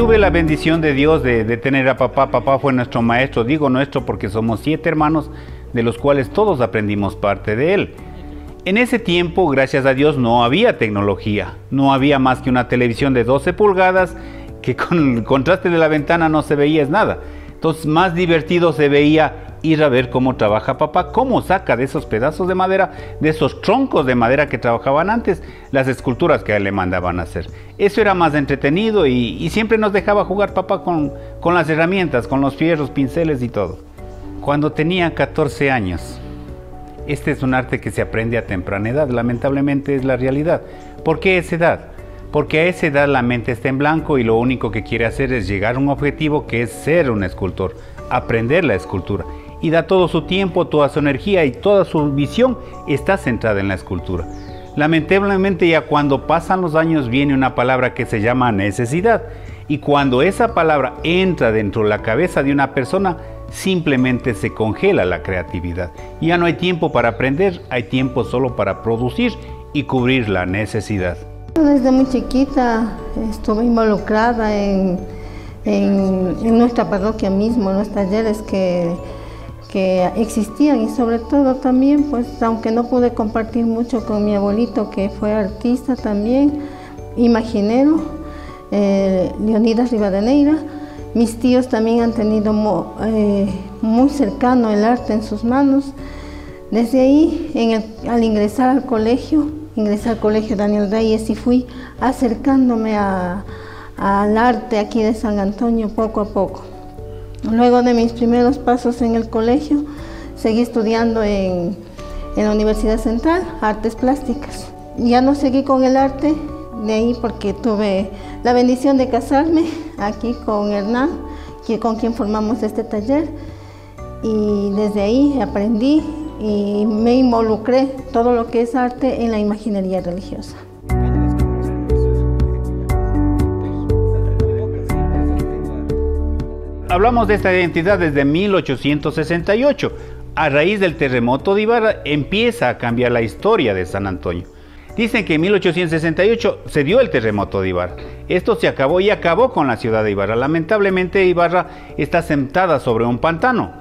tuve la bendición de Dios de tener a papá. Papá fue nuestro maestro, digo nuestro porque somos 7 hermanos, de los cuales todos aprendimos parte de él. En ese tiempo, gracias a Dios, no había tecnología, no había más que una televisión de 12 pulgadas, que con el contraste de la ventana no se veía nada. Entonces, más divertido se veía ir a ver cómo trabaja papá, cómo saca de esos pedazos de madera, de esos troncos de madera que trabajaban antes, las esculturas que a él le mandaban a hacer. Eso era más entretenido y siempre nos dejaba jugar papá con las herramientas, con los fierros, pinceles y todo. Cuando tenía 14 años, este es un arte que se aprende a temprana edad, lamentablemente es la realidad. ¿Por qué esa edad? Porque a esa edad la mente está en blanco y lo único que quiere hacer es llegar a un objetivo que es ser un escultor, aprender la escultura. Y da todo su tiempo, toda su energía y toda su visión está centrada en la escultura. Lamentablemente ya cuando pasan los años viene una palabra que se llama necesidad. Y cuando esa palabra entra dentro de la cabeza de una persona, simplemente se congela la creatividad. Ya no hay tiempo para aprender, hay tiempo solo para producir y cubrir la necesidad. Desde muy chiquita estuve involucrada en nuestra parroquia mismo, en los talleres que existían y sobre todo también, pues aunque no pude compartir mucho con mi abuelito que fue artista también, imaginero, Leonidas Rivadeneira, mis tíos también han tenido muy cercano el arte en sus manos. Desde ahí, al ingresar al colegio Daniel Reyes, y fui acercándome al arte aquí de San Antonio poco a poco. Luego de mis primeros pasos en el colegio, seguí estudiando en la Universidad Central, Artes Plásticas. Ya no seguí con el arte de ahí porque tuve la bendición de casarme aquí con Hernán, con quien formamos este taller. Y desde ahí aprendí y me involucré todo lo que es arte en la imaginería religiosa. Hablamos de esta identidad desde 1868. A raíz del terremoto de Ibarra empieza a cambiar la historia de San Antonio. Dicen que en 1868 se dio el terremoto de Ibarra. Esto se acabó y acabó con la ciudad de Ibarra. Lamentablemente Ibarra está sentada sobre un pantano.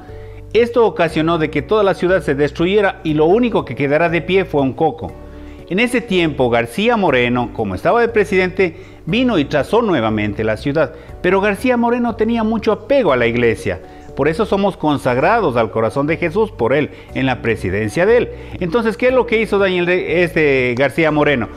Esto ocasionó de que toda la ciudad se destruyera y lo único que quedara de pie fue un coco. En ese tiempo García Moreno, como estaba de presidente, vino y trazó nuevamente la ciudad. Pero García Moreno tenía mucho apego a la iglesia. Por eso somos consagrados al corazón de Jesús por él, en la presidencia de él. Entonces, ¿qué es lo que hizo García Moreno?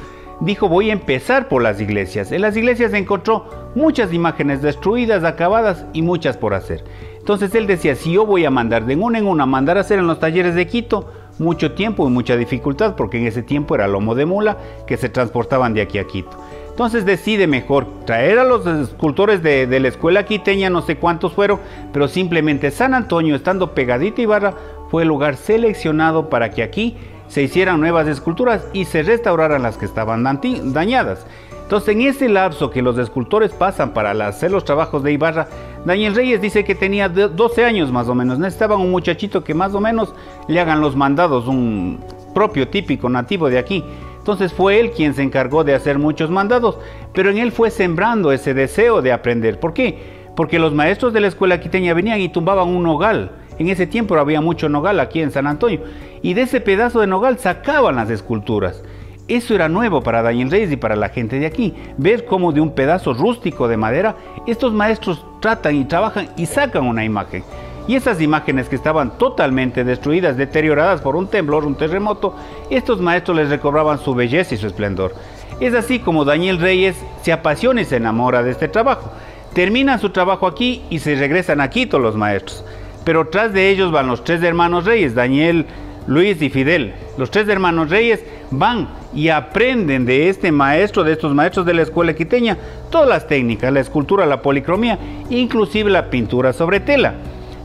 Dijo, voy a empezar por las iglesias. En las iglesias encontró muchas imágenes destruidas, acabadas y muchas por hacer. Entonces él decía, si yo voy a mandar de una en una, mandar a hacer en los talleres de Quito, mucho tiempo y mucha dificultad, porque en ese tiempo era lomo de mula que se transportaban de aquí a Quito. Entonces decide mejor traer a los escultores de la escuela quiteña, no sé cuántos fueron, pero simplemente San Antonio, estando pegadito a Ibarra, fue el lugar seleccionado para que aquí se hicieran nuevas esculturas y se restauraran las que estaban dañadas. Entonces, en ese lapso que los escultores pasan para hacer los trabajos de Ibarra, Daniel Reyes dice que tenía 12 años más o menos. Necesitaban un muchachito que más o menos le hagan los mandados, un propio típico nativo de aquí. Entonces fue él quien se encargó de hacer muchos mandados, pero en él fue sembrando ese deseo de aprender. ¿Por qué? Porque los maestros de la escuela quiteña venían y tumbaban un nogal. En ese tiempo había mucho nogal aquí en San Antonio, y de ese pedazo de nogal sacaban las esculturas. Eso era nuevo para Daniel Reyes y para la gente de aquí, ver cómo de un pedazo rústico de madera, estos maestros tratan y trabajan y sacan una imagen. Y esas imágenes que estaban totalmente destruidas, deterioradas por un temblor, un terremoto, estos maestros les recobraban su belleza y su esplendor. Es así como Daniel Reyes se apasiona y se enamora de este trabajo. Terminan su trabajo aquí y se regresan a Quito los maestros. Pero tras de ellos van los 3 hermanos Reyes, Daniel, Luis y Fidel. Los 3 hermanos Reyes van y aprenden de este maestro, de estos maestros de la escuela quiteña, todas las técnicas, la escultura, la policromía, inclusive la pintura sobre tela.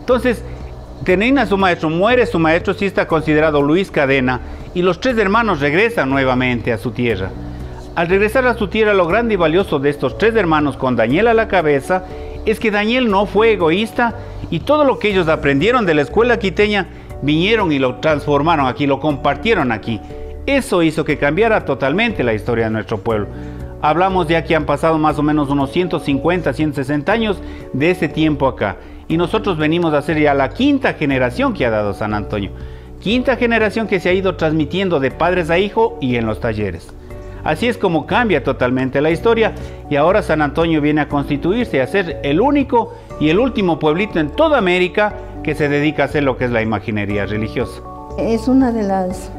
Entonces, termina su maestro, muere su maestro, sí está considerado Luis Cadena, y los 3 hermanos regresan nuevamente a su tierra. Al regresar a su tierra, lo grande y valioso de estos 3 hermanos con Daniel a la cabeza, es que Daniel no fue egoísta, y todo lo que ellos aprendieron de la escuela quiteña, vinieron y lo transformaron aquí, lo compartieron aquí. Eso hizo que cambiara totalmente la historia de nuestro pueblo. Hablamos ya que han pasado más o menos unos 150, 160 años de ese tiempo acá. Y nosotros venimos a ser ya la quinta generación que ha dado San Antonio. Quinta generación que se ha ido transmitiendo de padres a hijo y en los talleres. Así es como cambia totalmente la historia y ahora San Antonio viene a constituirse, a ser el único y el último pueblito en toda América que se dedica a hacer lo que es la imaginería religiosa. Es una de las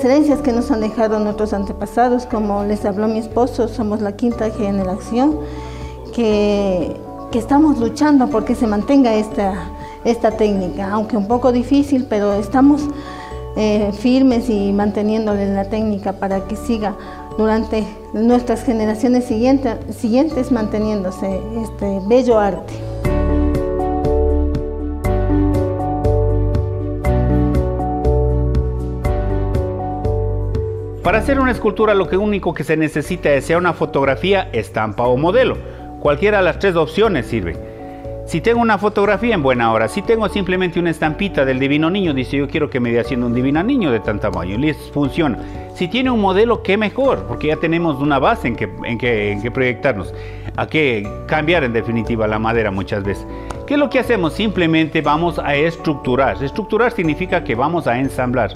herencias que nos han dejado nuestros antepasados. Como les habló mi esposo, somos la quinta generación que estamos luchando porque se mantenga esta técnica, aunque un poco difícil, pero estamos firmes y manteniéndole la técnica para que siga durante nuestras generaciones siguientes manteniéndose este bello arte. Para hacer una escultura lo único que se necesita es sea una fotografía, estampa o modelo. Cualquiera de las tres opciones sirve. Si tengo una fotografía, en buena hora. Si tengo simplemente una estampita del Divino Niño, dice yo quiero que me dé haciendo un Divino Niño de tan tamaño, les funciona. Si tiene un modelo, qué mejor, porque ya tenemos una base en que proyectarnos. Hay que cambiar en definitiva la madera muchas veces. ¿Qué es lo que hacemos? Simplemente vamos a estructurar. Estructurar significa que vamos a ensamblar.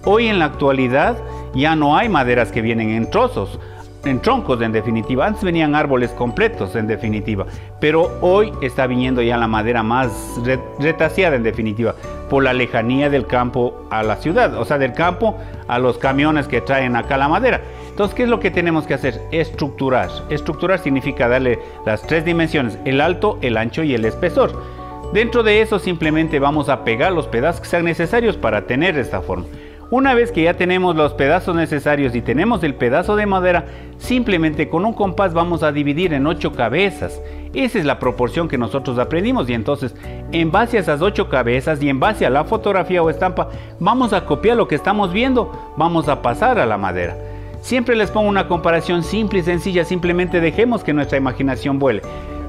Hoy en la actualidad ya no hay maderas que vienen en trozos, en troncos en definitiva. Antes venían árboles completos en definitiva, pero hoy está viniendo ya la madera más retaseada en definitiva, por la lejanía del campo a la ciudad, o sea del campo a los camiones que traen acá la madera. Entonces, ¿qué es lo que tenemos que hacer? Estructurar. Estructurar significa darle las tres dimensiones, el alto, el ancho y el espesor. Dentro de eso simplemente vamos a pegar los pedazos que sean necesarios para tener esta forma. Una vez que ya tenemos los pedazos necesarios y tenemos el pedazo de madera, simplemente con un compás vamos a dividir en 8 cabezas. Esa es la proporción que nosotros aprendimos y entonces en base a esas 8 cabezas y en base a la fotografía o estampa vamos a copiar lo que estamos viendo, vamos a pasar a la madera. Siempre les pongo una comparación simple y sencilla, simplemente dejemos que nuestra imaginación vuele.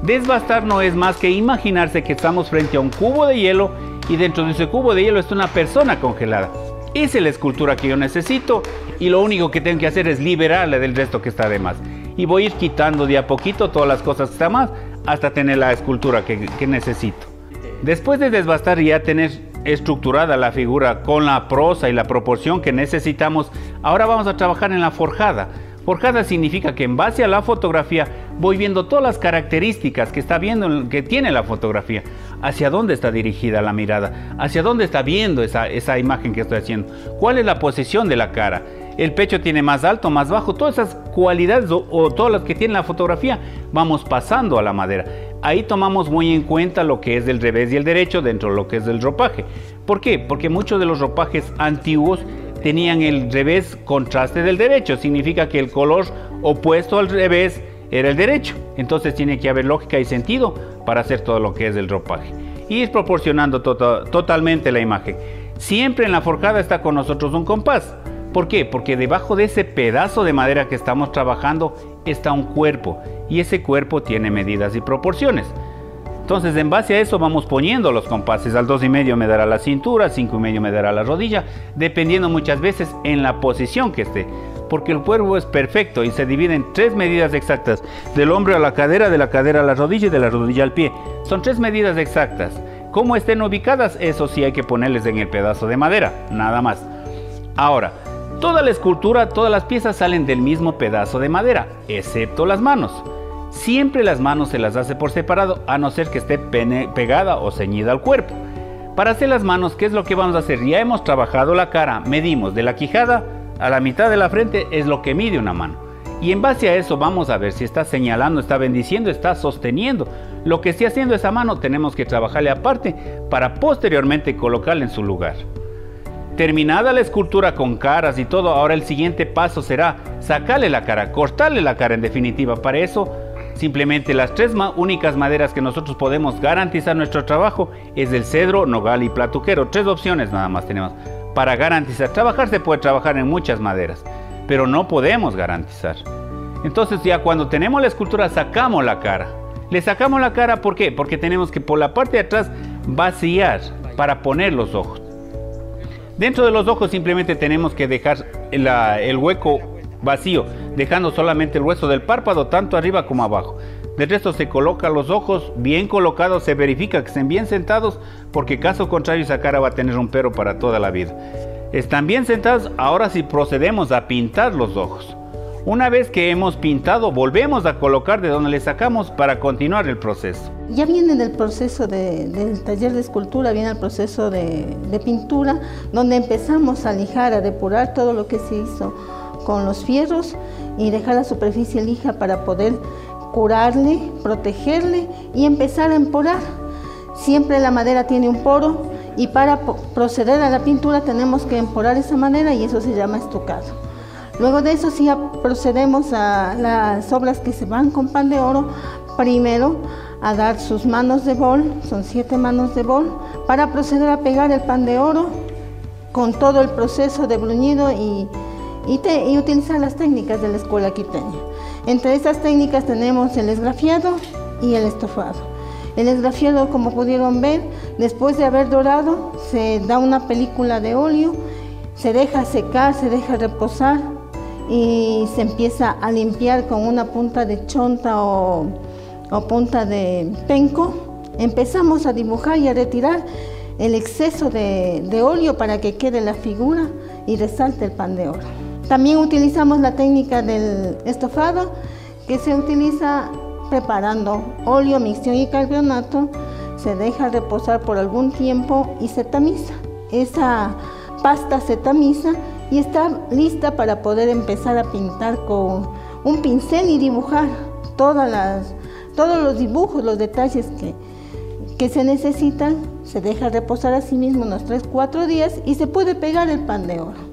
Desbastar no es más que imaginarse que estamos frente a un cubo de hielo y dentro de ese cubo de hielo está una persona congelada. Esa es la escultura que yo necesito y lo único que tengo que hacer es liberarla del resto que está de más. Y voy a ir quitando de a poquito todas las cosas que están más hasta tener la escultura que necesito. Después de desbastar y ya tener estructurada la figura con la prosa y la proporción que necesitamos, ahora vamos a trabajar en la forjada. Forjada significa que en base a la fotografía voy viendo todas las características que tiene la fotografía. Hacia dónde está dirigida la mirada, hacia dónde está viendo esa imagen que estoy haciendo, cuál es la posición de la cara, el pecho tiene más alto, más bajo, todas esas cualidades o todas las que tiene la fotografía vamos pasando a la madera. Ahí tomamos muy en cuenta lo que es del revés y el derecho dentro de lo que es del ropaje. ¿Por qué? Porque muchos de los ropajes antiguos tenían el revés contraste del derecho, significa que el color opuesto al revés era el derecho, entonces tiene que haber lógica y sentido para hacer todo lo que es el ropaje y ir proporcionando totalmente la imagen. Siempre en la forjada está con nosotros un compás. ¿Por qué? Porque debajo de ese pedazo de madera que estamos trabajando está un cuerpo y ese cuerpo tiene medidas y proporciones. Entonces en base a eso vamos poniendo los compases. Al 2,5 me dará la cintura, 5,5 me dará la rodilla, dependiendo muchas veces en la posición que esté. Porque el cuerpo es perfecto y se divide en 3 medidas exactas, del hombro a la cadera, de la cadera a la rodilla y de la rodilla al pie. Son 3 medidas exactas. Cómo estén ubicadas, eso sí hay que ponerles en el pedazo de madera, nada más. Ahora, toda la escultura, todas las piezas salen del mismo pedazo de madera, excepto las manos. Siempre las manos se las hace por separado, a no ser que esté pegada o ceñida al cuerpo. Para hacer las manos, ¿qué es lo que vamos a hacer? Ya hemos trabajado la cara, medimos de la quijada a la mitad de la frente, es lo que mide una mano. Y en base a eso vamos a ver si está señalando, está bendiciendo, está sosteniendo. Lo que esté haciendo esa mano tenemos que trabajarle aparte para posteriormente colocarla en su lugar. Terminada la escultura con caras y todo, ahora el siguiente paso será sacarle la cara, cortarle la cara en definitiva. Para eso, simplemente las 3 únicas maderas que nosotros podemos garantizar nuestro trabajo es el cedro, nogal y platuquero. 3 opciones nada más tenemos para garantizar. Trabajar se puede trabajar en muchas maderas, pero no podemos garantizar. Entonces ya cuando tenemos la escultura sacamos la cara. Le sacamos la cara, ¿por qué? Porque tenemos que por la parte de atrás vaciar para poner los ojos. Dentro de los ojos simplemente tenemos que dejar el hueco vacío, dejando solamente el hueso del párpado, tanto arriba como abajo. De resto se colocan los ojos bien colocados, se verifica que estén bien sentados, porque caso contrario esa cara va a tener un pero para toda la vida. Están bien sentados, ahora sí procedemos a pintar los ojos. Una vez que hemos pintado, volvemos a colocar de donde le sacamos para continuar el proceso. Ya viene del proceso del taller de escultura, viene el proceso de pintura, donde empezamos a lijar, a depurar todo lo que se hizo con los fierros y dejar la superficie lija para poder curarle, protegerle y empezar a emporar. Siempre la madera tiene un poro y para proceder a la pintura tenemos que emporar esa madera y eso se llama estucado. Luego de eso sí procedemos a las obras que se van con pan de oro. Primero a dar sus manos de bol, son 7 manos de bol, para proceder a pegar el pan de oro con todo el proceso de bruñido y utilizar las técnicas de la escuela quiteña. Entre estas técnicas tenemos el esgrafiado y el estofado. El esgrafiado, como pudieron ver, después de haber dorado, se da una película de óleo, se deja secar, se deja reposar y se empieza a limpiar con una punta de chonta o punta de penco. Empezamos a dibujar y a retirar el exceso de óleo para que quede la figura y resalte el pan de oro. También utilizamos la técnica del estofado, que se utiliza preparando óleo, micción y carbonato, se deja reposar por algún tiempo y se tamiza. Esa pasta se tamiza y está lista para poder empezar a pintar con un pincel y dibujar todos los dibujos, los detalles que se necesitan. Se deja reposar así mismo unos 3-4 días y se puede pegar el pan de oro.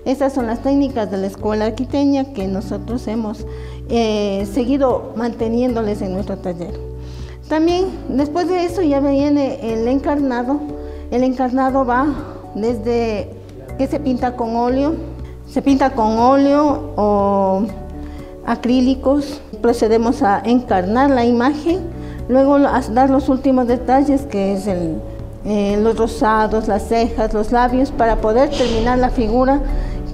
Estas son las técnicas de la escuela quiteña que nosotros hemos seguido manteniéndoles en nuestro taller. También después de eso ya viene el encarnado. El encarnado va desde que se pinta con óleo o acrílicos. Procedemos a encarnar la imagen, luego a dar los últimos detalles, que es los rosados, las cejas, los labios, para poder terminar la figura,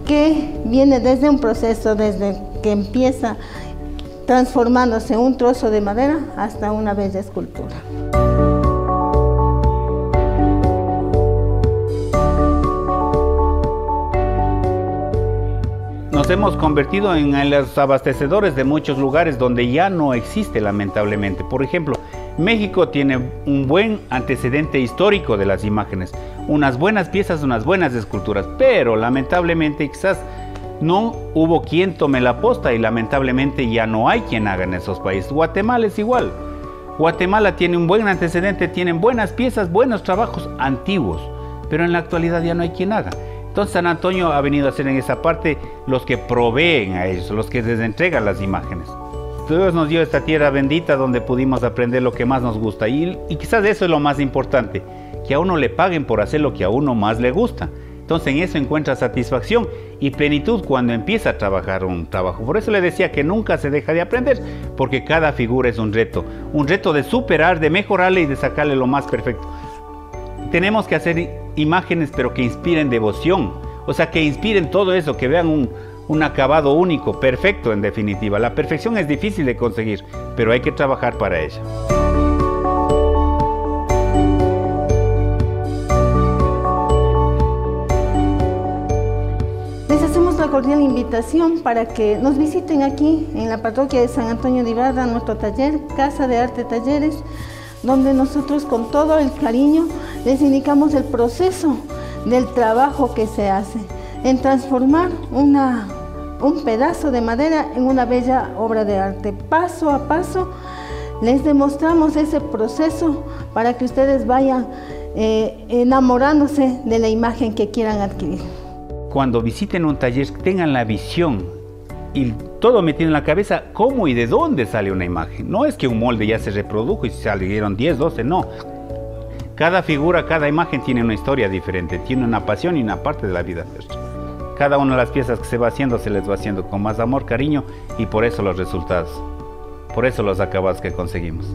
que viene desde un proceso, desde que empieza transformándose un trozo de madera hasta una bella escultura. Nos hemos convertido en los abastecedores de muchos lugares donde ya no existe, lamentablemente. Por ejemplo, México tiene un buen antecedente histórico de las imágenes, unas buenas piezas, unas buenas esculturas, pero lamentablemente quizás no hubo quien tome la posta y lamentablemente ya no hay quien haga en esos países. Guatemala es igual. Guatemala tiene un buen antecedente, tienen buenas piezas, buenos trabajos antiguos, pero en la actualidad ya no hay quien haga. Entonces San Antonio ha venido a ser en esa parte los que proveen a ellos, los que les entregan las imágenes. Dios nos dio esta tierra bendita donde pudimos aprender lo que más nos gusta y quizás eso es lo más importante, que a uno le paguen por hacer lo que a uno más le gusta. Entonces en eso encuentra satisfacción y plenitud cuando empieza a trabajar un trabajo. Por eso le decía que nunca se deja de aprender, porque cada figura es un reto de superar, de mejorarle y de sacarle lo más perfecto. Tenemos que hacer imágenes pero que inspiren devoción, o sea, que inspiren todo eso, que vean un acabado único, perfecto en definitiva. La perfección es difícil de conseguir, pero hay que trabajar para ella. Les hacemos la cordial invitación para que nos visiten aquí en la parroquia de San Antonio de Ibarra, nuestro taller, Casa de Arte Talleres, donde nosotros con todo el cariño les indicamos el proceso del trabajo que se hace en transformar un pedazo de madera en una bella obra de arte. Paso a paso les demostramos ese proceso para que ustedes vayan enamorándose de la imagen que quieran adquirir. Cuando visiten un taller tengan la visión y todo metido en la cabeza cómo y de dónde sale una imagen. No es que un molde ya se reprodujo y salieron 10, 12, no. Cada figura, cada imagen tiene una historia diferente, tiene una pasión y una parte de la vida nuestra. Cada una de las piezas que se va haciendo se les va haciendo con más amor, cariño y por eso los resultados, por eso los acabados que conseguimos.